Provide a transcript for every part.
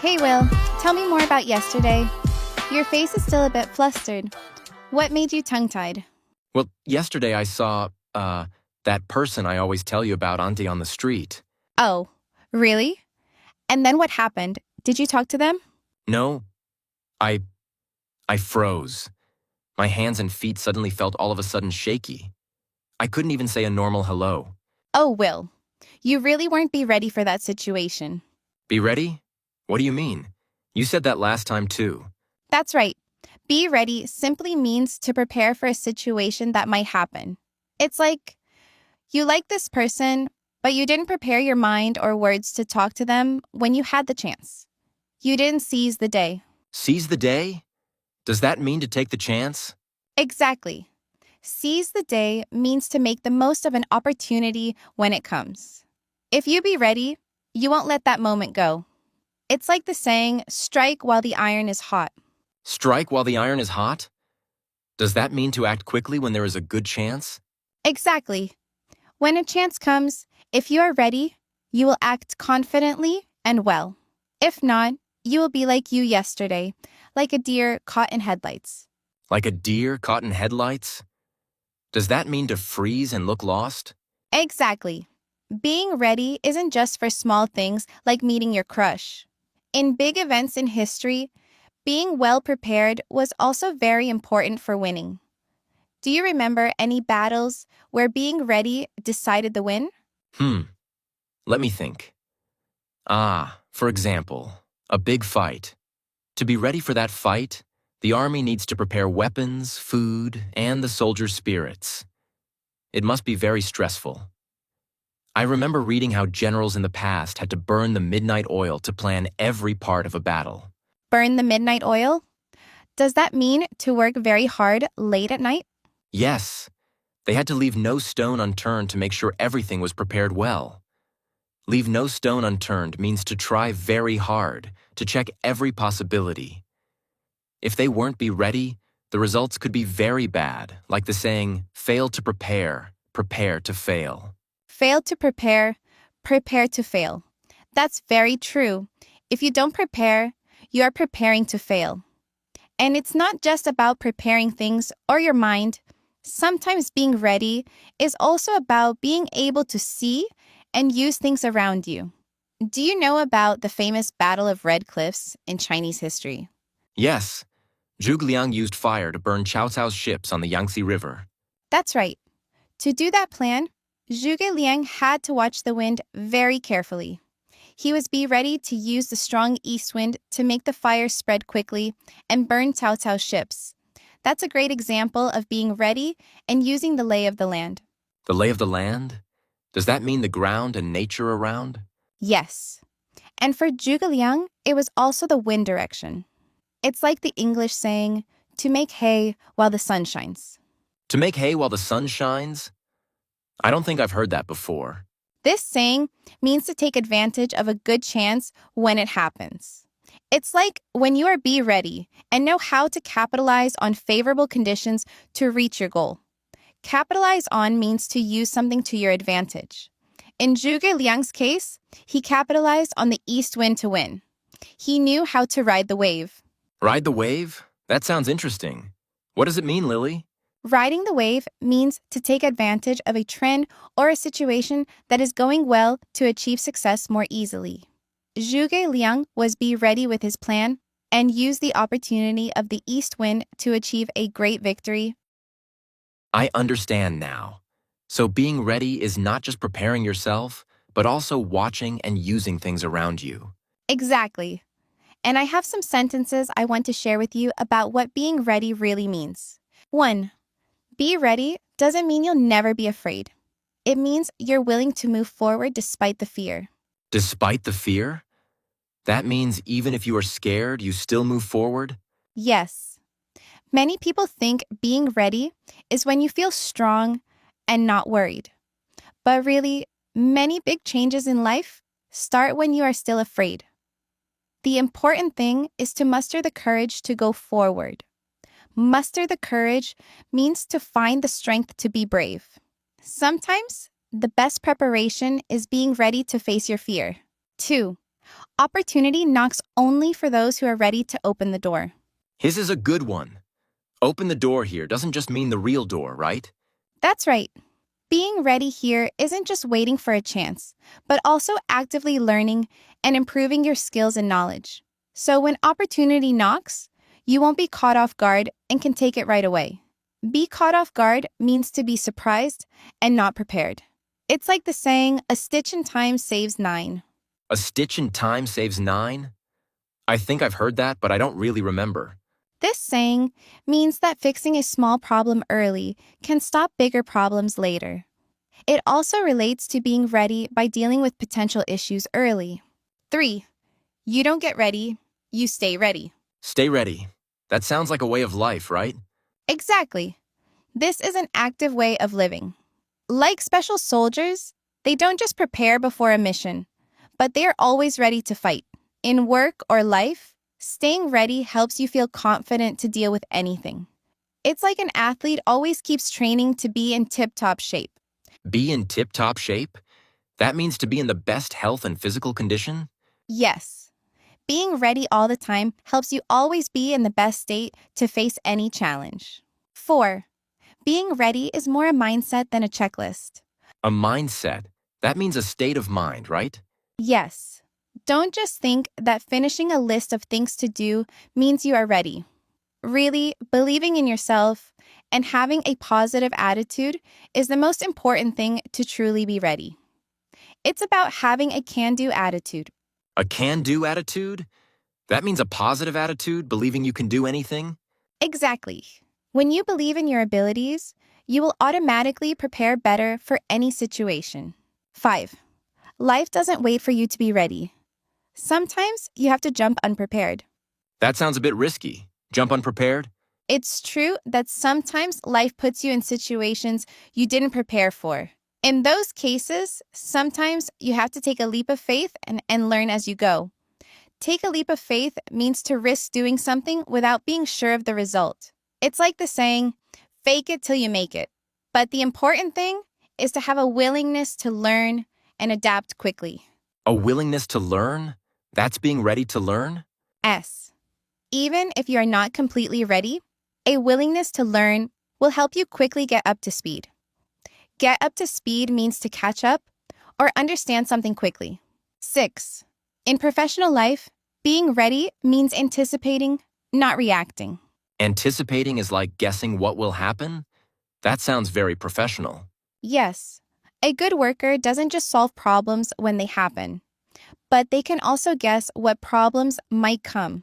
Hey, Will, tell me more about yesterday. Your face is still a bit flustered. What made you tongue-tied? Well, yesterday I saw, that person I always tell you about, Auntie, on the street. Oh, really? And then what happened? Did you talk to them? No, I, I froze. My hands and feet suddenly felt all of a sudden shaky. I couldn't even say a normal hello. Oh, Will, you really weren't be ready for that situation. Be ready? What do you mean? You said that last time too. That's right. Be ready simply means to prepare for a situation that might happen. It's like you like this person, but you didn't prepare your mind or words to talk to them when you had the chance. You didn't seize the day. Seize the day? Does that mean to take the chance? Exactly. Seize the day means to make the most of an opportunity when it comes. If you be ready, you won't let that moment go. It's like the saying, strike while the iron is hot. Strike while the iron is hot? Does that mean to act quickly when there is a good chance? Exactly. When a chance comes, if you are ready, you will act confidently and well. If not, you will be like you yesterday, like a deer caught in headlights. Like a deer caught in headlights? Does that mean to freeze and look lost? Exactly. Being ready isn't just for small things like meeting your crush. In big events in history, being well prepared was also very important for winning. Do you remember any battles where being ready decided the win? Let me think. For example, a big fight. To be ready for that fight, the army needs to prepare weapons, food, and the soldiers' spirits. It must be very stressful. I remember reading how generals in the past had to burn the midnight oil to plan every part of a battle. Burn the midnight oil? Does that mean to work very hard late at night? Yes, they had to leave no stone unturned to make sure everything was prepared well. Leave no stone unturned means to try very hard, to check every possibility. If they weren't be ready, the results could be very bad, like the saying, fail to prepare, prepare to fail. Fail to prepare, prepare to fail. That's very true. If you don't prepare, you are preparing to fail. And it's not just about preparing things or your mind. Sometimes being ready is also about being able to see and use things around you. Do you know about the famous Battle of Red Cliffs in Chinese history? Yes, Zhuge Liang used fire to burn Cao Cao's ships on the Yangtze River. That's right. To do that plan, Zhuge Liang had to watch the wind very carefully. He was be ready to use the strong east wind to make the fire spread quickly and burn Cao Cao's ships. That's a great example of being ready and using the lay of the land. The lay of the land? Does that mean the ground and nature around? Yes. And for Zhuge Liang, it was also the wind direction. It's like the English saying, to make hay while the sun shines. To make hay while the sun shines? I don't think I've heard that before. This saying means to take advantage of a good chance when it happens. It's like when you are be ready and know how to capitalize on favorable conditions to reach your goal. Capitalize on means to use something to your advantage. In Zhuge Liang's case, he capitalized on the east wind to win. He knew how to ride the wave. Ride the wave? That sounds interesting. What does it mean, Lily? Riding the wave means to take advantage of a trend or a situation that is going well to achieve success more easily. Zhuge Liang was be ready with his plan and used the opportunity of the east wind to achieve a great victory. I understand now. So being ready is not just preparing yourself, but also watching and using things around you. Exactly. And I have some sentences I want to share with you about what being ready really means. 1. Be ready doesn't mean you'll never be afraid. It means you're willing to move forward despite the fear. Despite the fear? That means even if you are scared, you still move forward? Yes. Many people think being ready is when you feel strong and not worried. But really, many big changes in life start when you are still afraid. The important thing is to muster the courage to go forward. Muster the courage means to find the strength to be brave. Sometimes, the best preparation is being ready to face your fear. 2. Opportunity knocks only for those who are ready to open the door. His is a good one. Open the door here doesn't just mean the real door, right? That's right. Being ready here isn't just waiting for a chance, but also actively learning and improving your skills and knowledge. So when opportunity knocks, you won't be caught off guard and can take it right away. Be caught off guard means to be surprised and not prepared. It's like the saying, a stitch in time saves nine. A stitch in time saves nine? I think I've heard that, but I don't really remember. This saying means that fixing a small problem early can stop bigger problems later. It also relates to being ready by dealing with potential issues early. 3. You don't get ready, you stay ready. Stay ready. That sounds like a way of life, right? Exactly. This is an active way of living. Like special soldiers, they don't just prepare before a mission, but they are always ready to fight. In work or life, staying ready helps you feel confident to deal with anything. It's like an athlete always keeps training to be in tip-top shape. Be in tip-top shape? That means to be in the best health and physical condition? Yes, being ready all the time helps you always be in the best state to face any challenge. 4. Being ready is more a mindset than a checklist. A mindset. That means a state of mind, right? Yes. Don't just think that finishing a list of things to do means you are ready. Really, believing in yourself and having a positive attitude is the most important thing to truly be ready. It's about having a can-do attitude. A can-do attitude? That means a positive attitude, believing you can do anything? Exactly. When you believe in your abilities, you will automatically prepare better for any situation. 5. Life doesn't wait for you to be ready. Sometimes you have to jump unprepared. That sounds a bit risky. Jump unprepared? It's true that sometimes life puts you in situations you didn't prepare for. In those cases, sometimes you have to take a leap of faith and learn as you go. Take a leap of faith means to risk doing something without being sure of the result. It's like the saying, fake it till you make it. But the important thing is to have a willingness to learn and adapt quickly. A willingness to learn? That's being ready to learn? S. Even if you are not completely ready, a willingness to learn will help you quickly get up to speed. Get up to speed means to catch up or understand something quickly. 6. In professional life, being ready means anticipating, not reacting. Anticipating is like guessing what will happen? That sounds very professional. Yes, a good worker doesn't just solve problems when they happen, but they can also guess what problems might come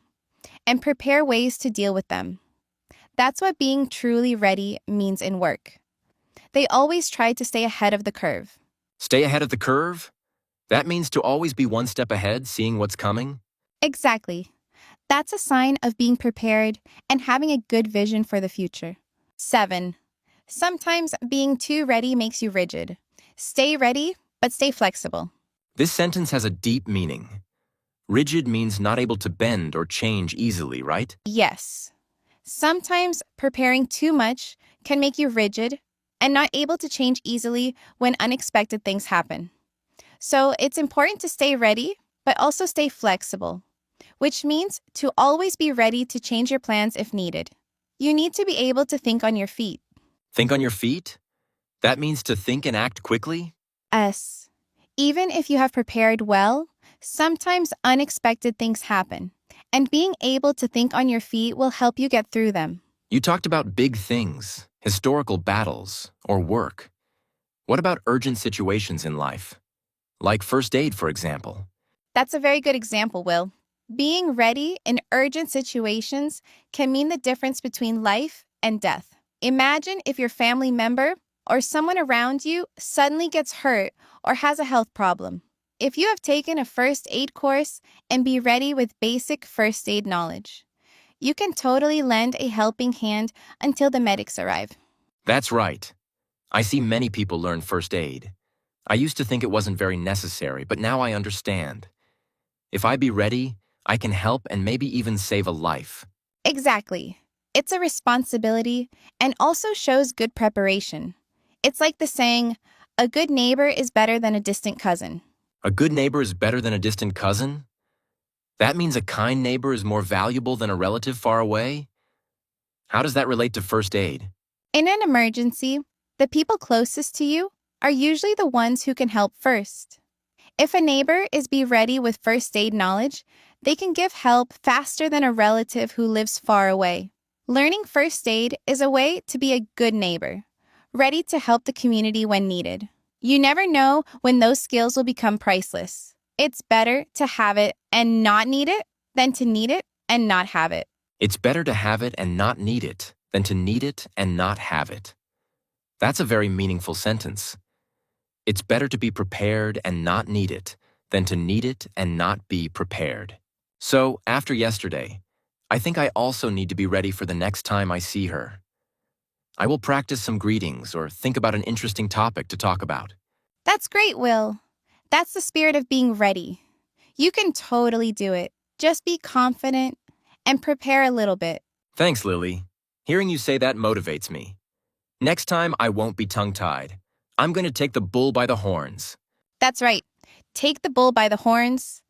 and prepare ways to deal with them. That's what being truly ready means in work. They always try to stay ahead of the curve. Stay ahead of the curve? That means to always be one step ahead, seeing what's coming? Exactly. That's a sign of being prepared and having a good vision for the future. 7. Sometimes being too ready makes you rigid. Stay ready, but stay flexible. This sentence has a deep meaning. Rigid means not able to bend or change easily, right? Yes. Sometimes preparing too much can make you rigid and not able to change easily when unexpected things happen. So it's important to stay ready, but also stay flexible, which means to always be ready to change your plans if needed. You need to be able to think on your feet. Think on your feet? That means to think and act quickly? S. Even if you have prepared well, sometimes unexpected things happen, and being able to think on your feet will help you get through them. You talked about big things, historical battles, or work. What about urgent situations in life? Like first aid, for example. That's a very good example, Will. Being ready in urgent situations can mean the difference between life and death. Imagine if your family member or someone around you suddenly gets hurt or has a health problem. If you have taken a first aid course and be ready with basic first aid knowledge, you can totally lend a helping hand until the medics arrive. That's right. I see many people learn first aid. I used to think it wasn't very necessary, but now I understand. If I be ready, I can help and maybe even save a life. Exactly. It's a responsibility and also shows good preparation. It's like the saying, a good neighbor is better than a distant cousin. A good neighbor is better than a distant cousin? That means a kind neighbor is more valuable than a relative far away? How does that relate to first aid? In an emergency, the people closest to you are usually the ones who can help first. If a neighbor is be ready with first aid knowledge, they can give help faster than a relative who lives far away. Learning first aid is a way to be a good neighbor, ready to help the community when needed. You never know when those skills will become priceless. It's better to have it and not need it than to need it and not have it. It's better to have it and not need it than to need it and not have it. That's a very meaningful sentence. It's better to be prepared and not need it than to need it and not be prepared. So, after yesterday, I think I also need to be ready for the next time I see her. I will practice some greetings or think about an interesting topic to talk about. That's great, Will. That's the spirit of being ready. You can totally do it. Just be confident and prepare a little bit. Thanks, Lily. Hearing you say that motivates me. Next time, I won't be tongue-tied. I'm going to take the bull by the horns. That's right. Take the bull by the horns.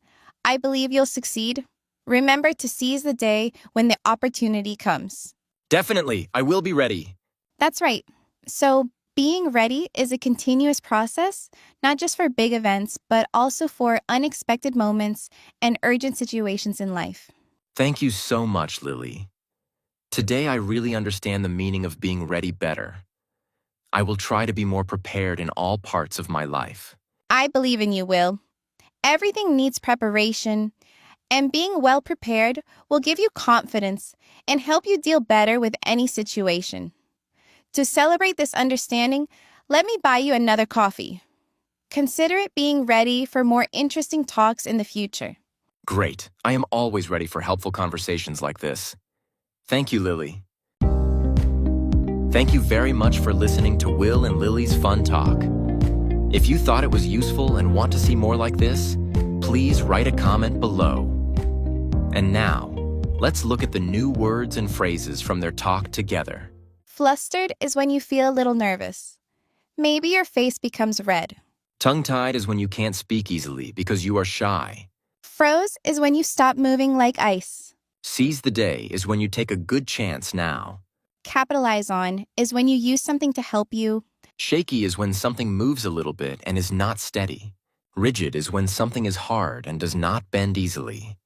I believe you'll succeed. Remember to seize the day when the opportunity comes. Definitely, I will be ready. That's right. So, being ready is a continuous process, not just for big events, but also for unexpected moments and urgent situations in life. Thank you so much, Lily. Today, I really understand the meaning of being ready better. I will try to be more prepared in all parts of my life. I believe in you, Will. Everything needs preparation, and being well prepared will give you confidence and help you deal better with any situation. To celebrate this understanding, let me buy you another coffee. Consider it being ready for more interesting talks in the future. Great. I am always ready for helpful conversations like this. Thank you, Lily. Thank you very much for listening to Will and Lily's Fun Talk. If you thought it was useful and want to see more like this, please write a comment below. And now, let's look at the new words and phrases from their talk together. Flustered is when you feel a little nervous. Maybe your face becomes red. Tongue-tied is when you can't speak easily because you are shy. Froze is when you stop moving like ice. Seize the day is when you take a good chance now. Capitalize on is when you use something to help you. Shaky is when something moves a little bit and is not steady. Rigid is when something is hard and does not bend easily.